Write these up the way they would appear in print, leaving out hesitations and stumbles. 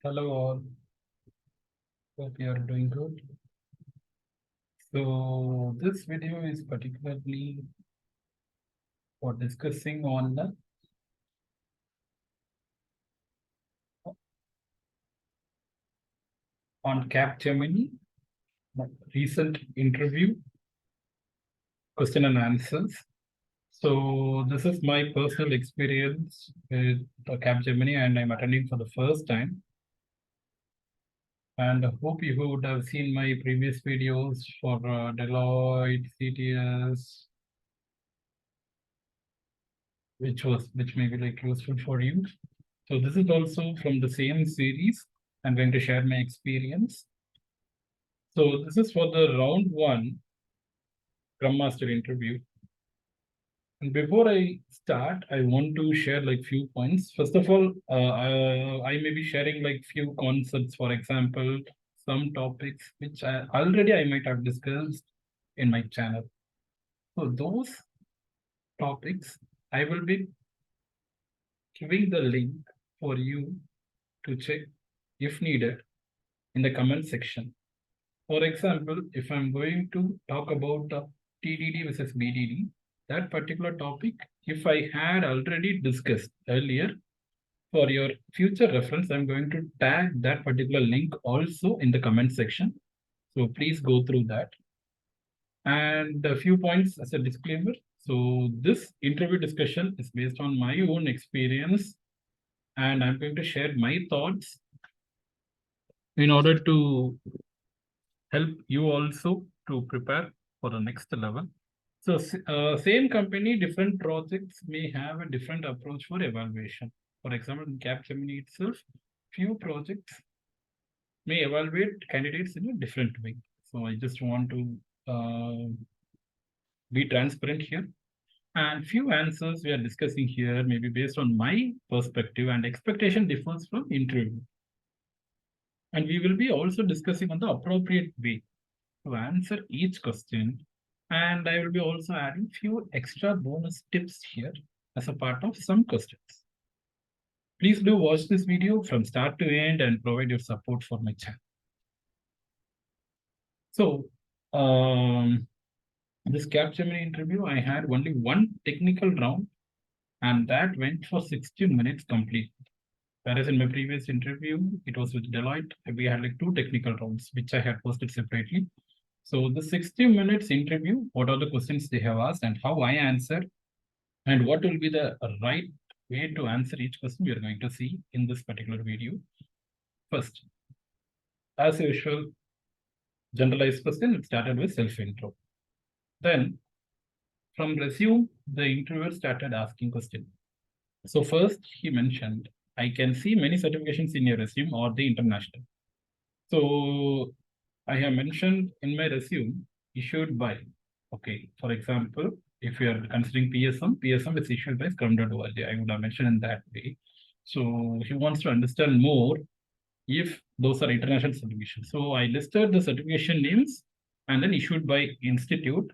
Hello all, hope you are doing good. So this video is particularly for discussing on Capgemini recent interview question and answers. So this is my personal experience with Capgemini, and I'm attending for the first time. And I hope you would have seen my previous videos for Deloitte, CTS, which may be like useful for you. So this is also from the same series. I'm going to share my experience. So this is for the round one Scrum Master interview. And before I start, I want to share like few points. First of all, I may be sharing like few concepts. For example, some topics which I might have discussed in my channel. So those topics, I will be giving the link for you to check if needed in the comment section. For example, if I'm going to talk about TDD versus BDD, that particular topic, if I had already discussed earlier, for your future reference, I'm going to tag that particular link also in the comment section. So please go through that. And a few points as a disclaimer. So this interview discussion is based on my own experience, and I'm going to share my thoughts in order to help you also to prepare for the next level. So same company, different projects may have a different approach for evaluation. For example, in Capgemini itself, few projects may evaluate candidates in a different way. So I just want to be transparent here. And few answers we are discussing here may be based on my perspective, and expectation differs from interview. And we will be also discussing on the appropriate way to answer each question, and I will be also adding few extra bonus tips here as a part of some questions. Please do watch this video from start to end and provide your support for my channel. So this Capgemini interview, I had only one technical round, and that went for 60 minutes complete. Whereas in my previous interview, it was with Deloitte, we had like two technical rounds, which I had posted separately. So the 60 minutes interview, what are the questions they have asked and how I answer, and what will be the right way to answer each question we are going to see in this particular video. First, as usual, generalized question, it started with self-intro. Then from resume, the interviewer started asking questions. So first he mentioned, I can see many certifications in your resume or the international. So I have mentioned in my resume issued by, okay, for example, if you are considering PSM is issued by Scrum.org. I would have mentioned in that way. So he wants to understand more if those are international certifications. So I listed the certification names and then issued by institute.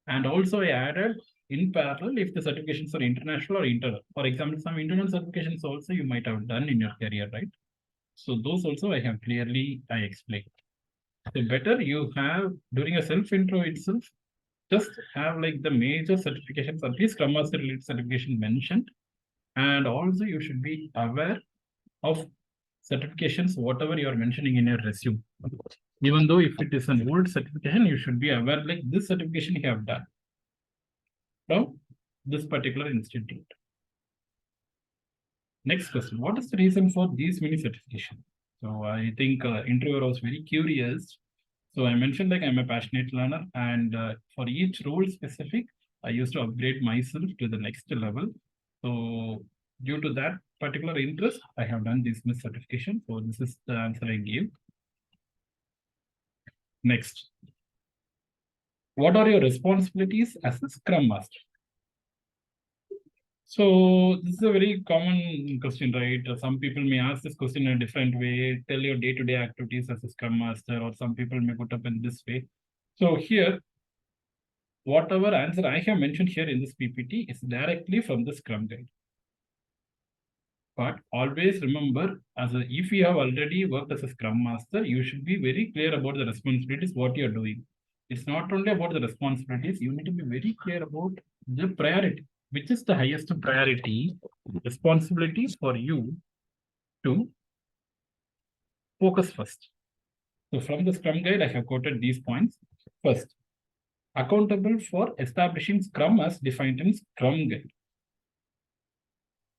And also I added in parallel if the certifications are international or internal. For example, some internal certifications also you might have done in your career, right? So those also I have clearly explained. So better you have during a self-intro itself, just have like the major certifications, at least Scrum Master related certification mentioned. And also you should be aware of certifications, whatever you are mentioning in your resume. Even though if it is an old certification, you should be aware like this certification you have done from this particular institute. Next question, what is the reason for these many certifications? So I think interviewer was very curious. So I mentioned like I'm a passionate learner, and for each role specific, I used to upgrade myself to the next level. So due to that particular interest, I have done this certification. So this is the answer I gave. Next, what are your responsibilities as a Scrum Master? So this is a very common question, right? Some people may ask this question in a different way. Tell your day-to-day activities as a Scrum Master, or some people may put up in this way. So here, whatever answer I have mentioned here in this PPT is directly from the Scrum Guide. But always remember, if you have already worked as a Scrum Master, you should be very clear about the responsibilities, what you are doing. It's not only about the responsibilities, you need to be very clear about the priority, which is the highest priority responsibilities for you to focus first. So from the Scrum Guide, I have quoted these points. First, accountable for establishing Scrum as defined in Scrum Guide.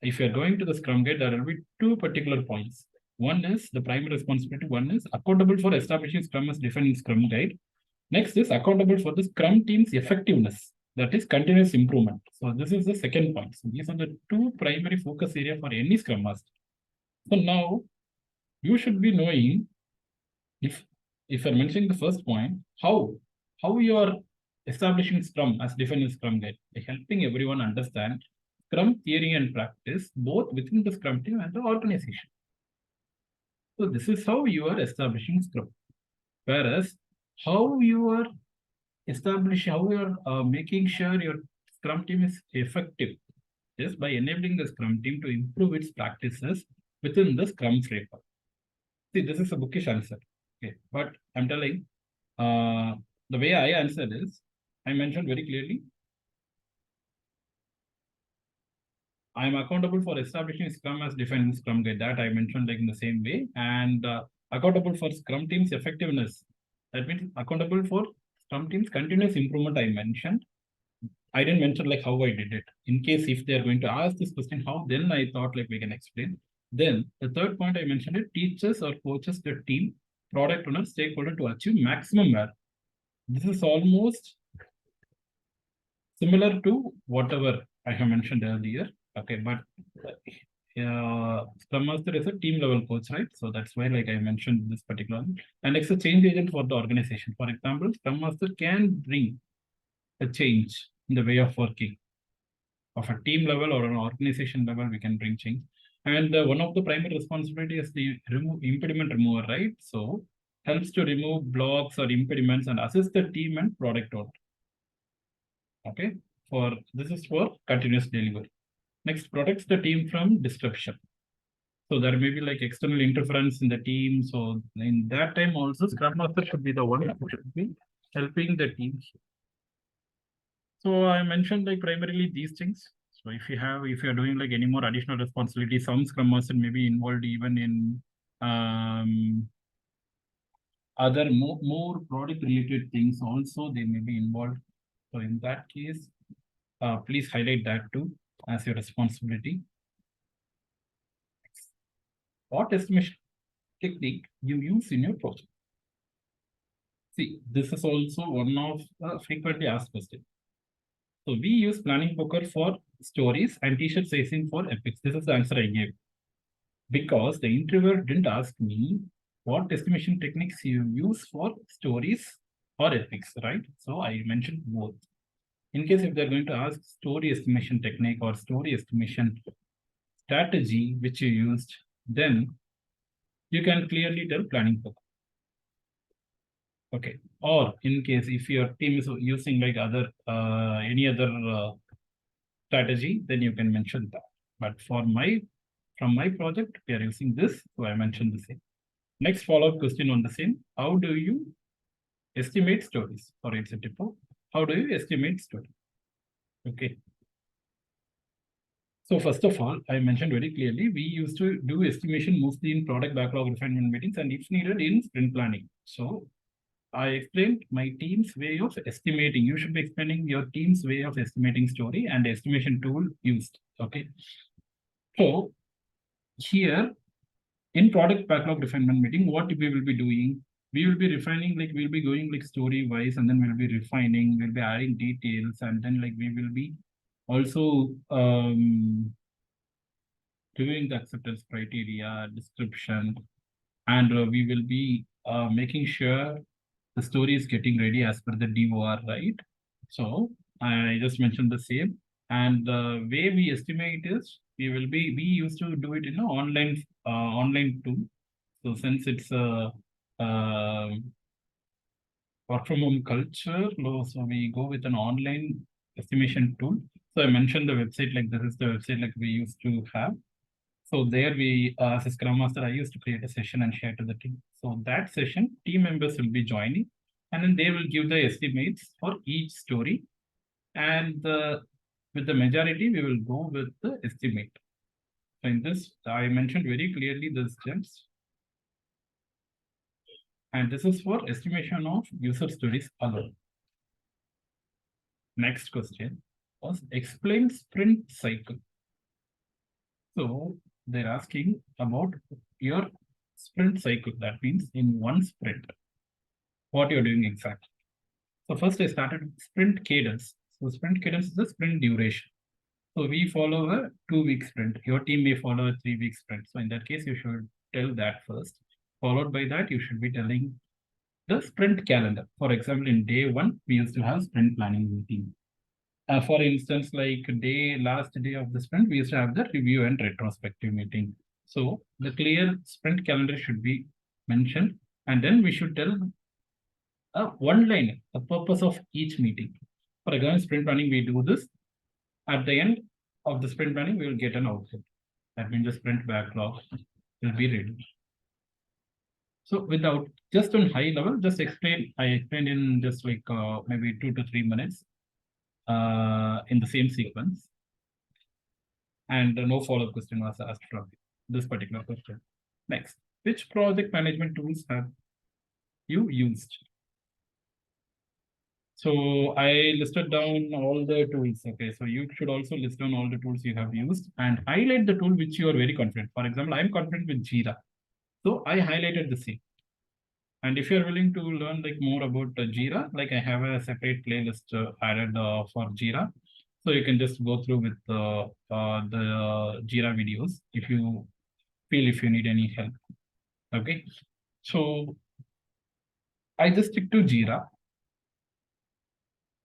If you're going to the Scrum Guide, there will be two particular points. One is the primary responsibility. One is accountable for establishing Scrum as defined in Scrum Guide. Next is accountable for the Scrum team's effectiveness. That is continuous improvement. So this is the second point. So these are the two primary focus area for any Scrum Master. So now you should be knowing if you're mentioning the first point, how you are establishing Scrum as defined in Scrum Guide, by helping everyone understand Scrum theory and practice, both within the Scrum team and the organization. So this is how you are establishing Scrum. Whereas how you are establishing, how you are making sure your Scrum team is effective, is by enabling the Scrum team to improve its practices within the Scrum framework. See, this is a bookish answer. Okay, but I'm telling, the way I answered is, I mentioned very clearly, I am accountable for establishing Scrum as defined in Scrum Guide. That I mentioned like in the same way, and accountable for Scrum team's effectiveness. That means accountable for Scrum team's continuous improvement. I mentioned. I didn't mention like how I did it. In case if they are going to ask this question, how, then I thought like we can explain. Then the third point I mentioned it, teachers or coaches the team, product owner, stakeholder to achieve maximum value. This is almost similar to whatever I have mentioned earlier. Okay, but Scrum Master is a team level coach, right? So that's why like I mentioned this particular one. And it's a change agent for the organization. For example, Scrum Master can bring a change in the way of working. Of a team level or an organization level, we can bring change. And one of the primary responsibility is the impediment remover, right? So helps to remove blocks or impediments and assist the team and product owner. Okay, for this is for continuous delivery. Next, protects the team from disruption. So there may be like external interference in the team. So in that time also, Scrum Master should be the one who should be helping the team. So I mentioned like primarily these things. So if you're doing like any more additional responsibility, some Scrum Master may be involved even in other more product related things also, they may be involved. So in that case, please highlight that too as your responsibility. What estimation technique you use in your project? See, this is also one of the frequently asked questions. So we use planning poker for stories and t-shirt sizing for epics. This is the answer I gave. Because the interviewer didn't ask me what estimation techniques you use for stories or epics, right? So I mentioned both. In case if they're going to ask story estimation technique or story estimation strategy which you used, then you can clearly tell planning poker. Okay. Or in case if your team is using like any other strategy, then you can mention that. But from my project, we are using this, so I mentioned the same. Next follow-up question on the same. How do you estimate stories? Sorry, it's a typo. How do you estimate stories? Okay. So first of all, I mentioned very clearly, we used to do estimation mostly in product backlog refinement meetings and if needed in sprint planning. So I explained my team's way of estimating. You should be explaining your team's way of estimating story and estimation tool used. Okay. So here in product backlog refinement meeting, what we will be doing, we will be refining, like we'll be going like story wise, and then we'll be refining, we'll be adding details, and then like we will be also reviewing the acceptance criteria, description, and we will be making sure the story is getting ready as per the DOR, right? So I just mentioned the same. And the way we estimate is we used to do it in an online tool. So since it's a work from home culture, so we go with an online estimation tool. So I mentioned the website, like this is the website like we used to have. So there we, as a Scrum Master, I used to create a session and share to the team. So that session, team members will be joining, and then they will give the estimates for each story. And with the majority, we will go with the estimate. So in this, I mentioned very clearly the steps. And this is for estimation of user stories alone. Next question was explain sprint cycle. So they're asking about your sprint cycle. That means in one sprint, what you're doing exactly. So first I started with sprint cadence. So sprint cadence is the sprint duration. So we follow a 2-week sprint. Your team may follow a 3-week sprint. So in that case, you should tell that first. Followed by that, you should be telling the sprint calendar. For example, in day 1, we used to have sprint planning meeting. For instance, like last day of the sprint, we used to have the review and retrospective meeting. So the clear sprint calendar should be mentioned, and then we should tell one line, the purpose of each meeting. For example, sprint planning, we do this. At the end of the sprint planning, we will get an output. That means the sprint backlog will be ready. So without just on high level, just explain. I explained in just like maybe 2 to 3 minutes in the same sequence. And no follow-up question was asked from this particular question. Next, which project management tools have you used? So I listed down all the tools. Okay, so you should also list down all the tools you have used and highlight the tool which you are very confident. For example, I'm confident with Jira. So I highlighted the same. And if you're willing to learn like more about Jira, like I have a separate playlist added for Jira. So you can just go through with the Jira videos if you feel if you need any help. Okay. So I just stick to Jira.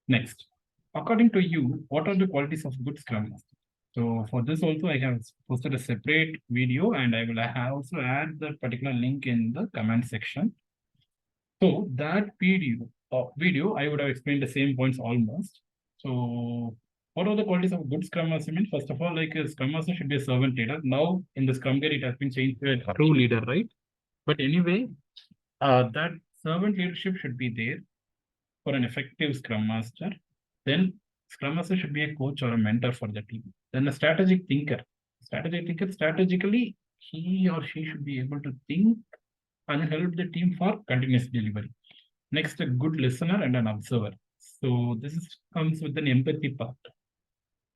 Next, according to you, what are the qualities of good Scrum Master? So for this also, I have posted a separate video and I will also add the particular link in the comment section. So that video, I would have explained the same points almost. So what are the qualities of good Scrum Master? I mean, first of all, like a Scrum Master should be a servant leader. Now in the Scrum Guide, it has been changed to a true leader, right? But anyway, that servant leadership should be there for an effective Scrum Master. Then Scrum Master should be a coach or a mentor for the team. Then a strategic thinker. Strategically, he or she should be able to think and help the team for continuous delivery. Next, a good listener and an observer. So this comes with an empathy part.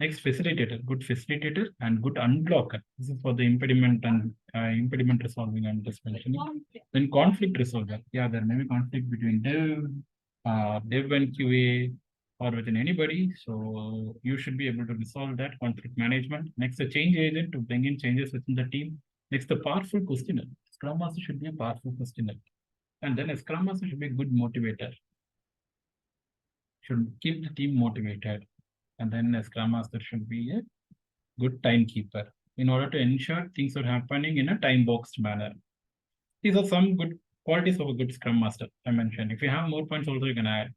Next, facilitator, good facilitator and good unblocker. This is for the impediment and impediment resolving I'm just mentioning. Then conflict resolver. Yeah, there may be conflict between dev and QA or within anybody. So you should be able to resolve that conflict management. Next, a change agent to bring in changes within the team. Next, a powerful questioner. Scrum Master should be a powerful questioner. And then a Scrum Master should be a good motivator. Should keep the team motivated. And then a Scrum Master should be a good timekeeper in order to ensure things are happening in a time-boxed manner. These are some good qualities of a good Scrum Master I mentioned. If you have more points also, you can add.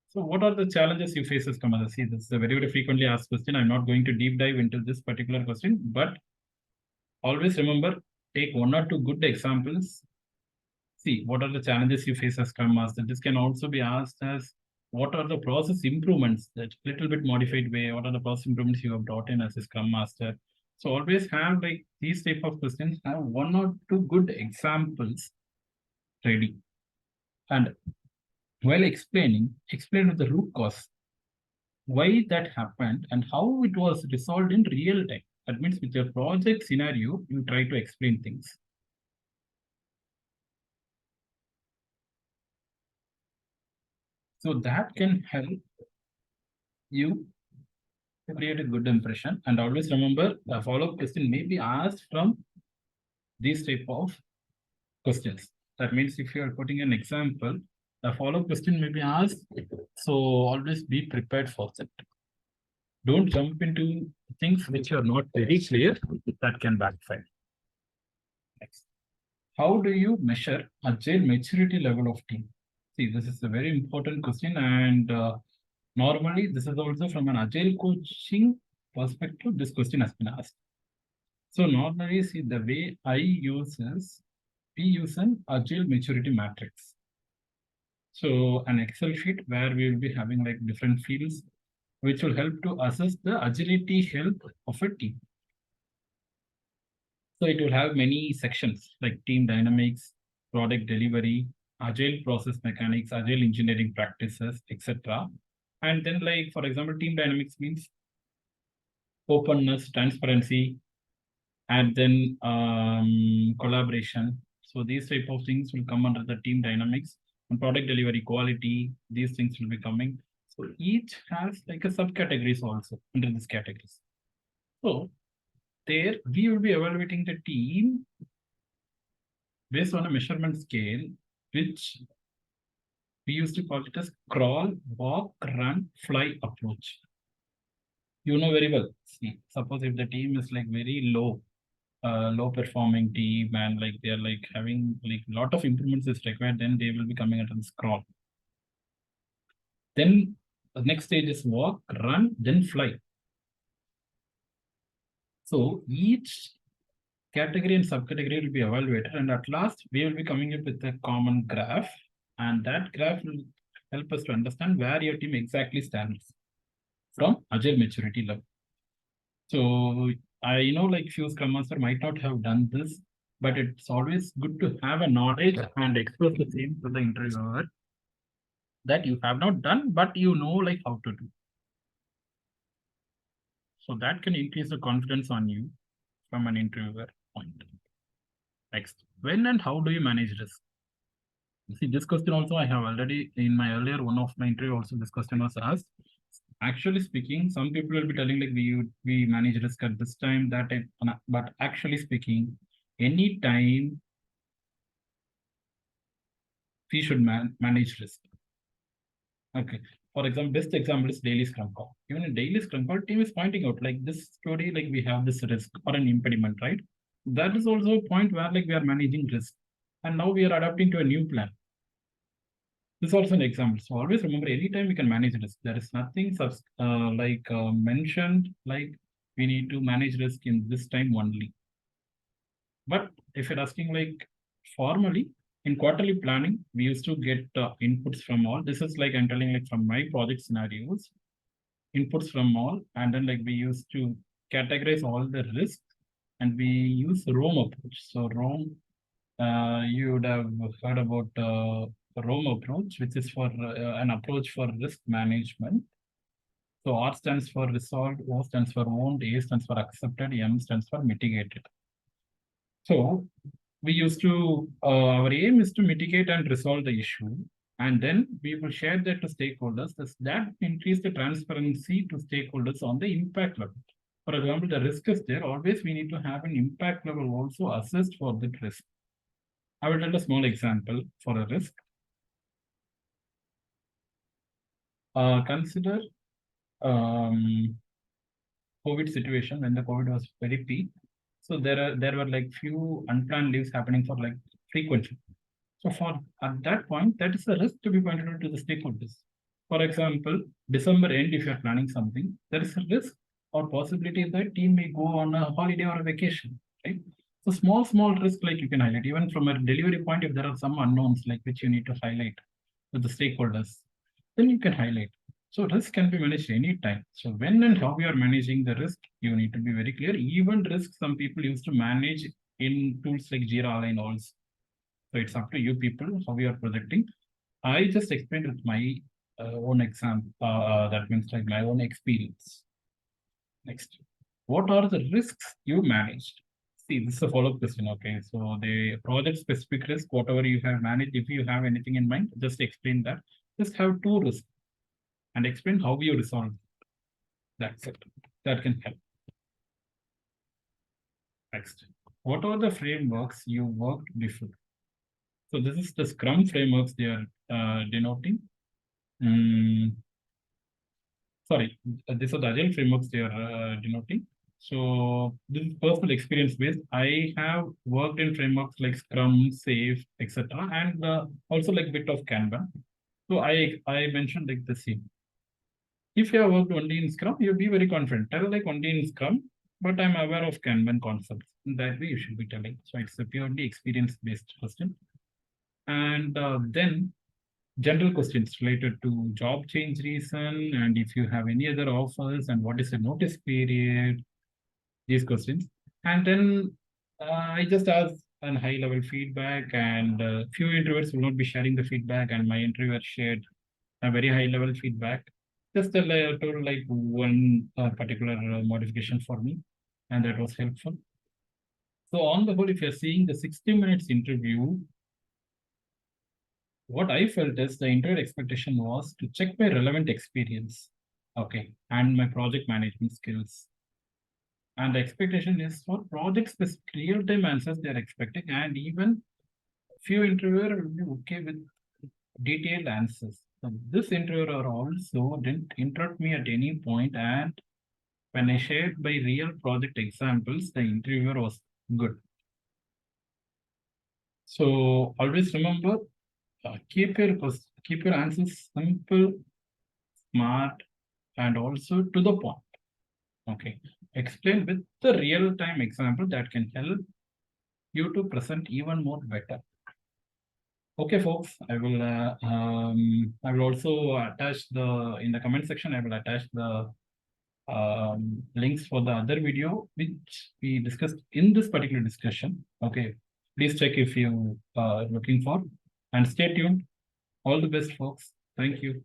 So what are the challenges you face as Scrum Master? See, this is a very, very frequently asked question. I'm not going to deep dive into this particular question, but always remember, take 1 or 2 good examples. See, what are the challenges you face as Scrum Master? This can also be asked as what are the process improvements that little bit modified way? What are the process improvements you have brought in as a Scrum Master? So always have like these type of questions, have 1 or 2 good examples ready. And while explain with the root cause, why that happened and how it was resolved in real time. That means with your project scenario, you try to explain things. So that can help you to create a good impression. And always remember, the follow-up question may be asked from these type of questions. That means if you are putting an example, the follow-up question may be asked. So always be prepared for that. Don't jump into things which are not very clear. That can backfire. Next. How do you measure agile maturity level of team? See, this is a very important question, and normally this is also from an agile coaching perspective, this question has been asked. So normally, see, the way I use is, we use an Agile maturity matrix. So an Excel sheet where we will be having like different fields, which will help to assess the agility health of a team. So it will have many sections like team dynamics, product delivery, agile process mechanics, agile engineering practices, etc. And then, like, for example, team dynamics means openness, transparency, and then collaboration. So these type of things will come under the team dynamics. And product delivery, quality, these things will be coming. So each has like a subcategories also under these categories. So there we will be evaluating the team based on a measurement scale, which we used to call it as crawl, walk, run, fly approach. You know very well. See, suppose if the team is like very low performing team, and like they are like having like lot of improvements is required, then they will be coming under this crawl. Then the next stage is walk, run, then fly. So each category and subcategory will be evaluated, and at last we will be coming up with a common graph, and that graph will help us to understand where your team exactly stands from agile maturity level. So I know like few Scrum Master might not have done this, but it's always good to have a knowledge and express the same to the interviewer that you have not done, but you know like how to do. So that can increase the confidence on you from an interviewer point. Next, when and how do you manage risk? See, this question also I have already in my earlier one of my interview also this question was asked. Actually speaking, some people will be telling like we manage risk at this time, that time, but actually speaking, any time we should manage risk. Okay. For example, best example is daily scrum call. Even in daily scrum call, team is pointing out like this story, like we have this risk or an impediment, right? That is also a point where like we are managing risk. And now we are adapting to a new plan. This is also an example. So always remember, anytime we can manage risk. There is nothing mentioned like we need to manage risk in this time only. But if you're asking like formally, in quarterly planning, we used to get inputs from all. This is like I'm telling like from my project scenarios, inputs from all, and then like we used to categorize all the risks, and we use Rome approach. So Rome, you would have heard about Rome approach, which is for an approach for risk management. So R stands for resolved, O stands for owned, A stands for accepted, M stands for mitigated. So we used to, our aim is to mitigate and resolve the issue. And then we will share that to stakeholders. That increase the transparency to stakeholders on the impact level. For example, the risk is there. Always we need to have an impact level also assessed for the risk. I will tell a small example for a risk. Consider COVID situation when the COVID was very peak. So there were like few unplanned leaves happening for like frequently. So for at that point, that is a risk to be pointed out to the stakeholders. For example, December end, if you're planning something, there is a risk or possibility that team may go on a holiday or a vacation, right? So small risk like you can highlight, even from a delivery point, if there are some unknowns like which you need to highlight with the stakeholders, then you can highlight. So risk can be managed anytime. So when and how you are managing the risk, you need to be very clear. Even risk, some people used to manage in tools like Jira Align also. So it's up to you people how you are projecting. I just explained with my own example. That means like my own experience. Next, what are the risks you managed? See, this is a follow-up question. Okay, so the project-specific risk, whatever you have managed, if you have anything in mind, just explain that. Just have two risks and explain how you resolve. That's it. That can help. Next, what are the frameworks you worked before? So this is the Scrum frameworks they are denoting. Sorry, these are the Agile frameworks they are denoting. So this is personal experience based. I have worked in frameworks like Scrum, Safe, etc., and also like bit of Kanban. So I mentioned like the same. If you have worked only in Scrum, you'll be very confident. Tell like only in Scrum, but I'm aware of Kanban concepts. In that way, you should be telling. So it's a purely experience-based question. And then general questions related to job change reason, and if you have any other offers, and what is the notice period, these questions. And then I just ask an high level feedback, and few interviewers will not be sharing the feedback, and my interviewer shared a very high level feedback. Just told like one particular modification for me, and that was helpful. So on the whole, if you're seeing the 60 minutes interview, what I felt is the interview expectation was to check my relevant experience, okay, and my project management skills. And the expectation is for project specific real-time answers they're expecting, and even few interviewer will be okay with detailed answers. So this interviewer also didn't interrupt me at any point, and when I shared my real project examples, the interviewer was good. So always remember, keep your answers simple, smart, and also to the point. Okay, explain with the real-time example that can help you to present even more better. Okay, folks, I will also attach in the comment section, I will attach the links for the other video which we discussed in this particular discussion. Okay, please check if you are looking for, and stay tuned. All the best, folks. Thank you.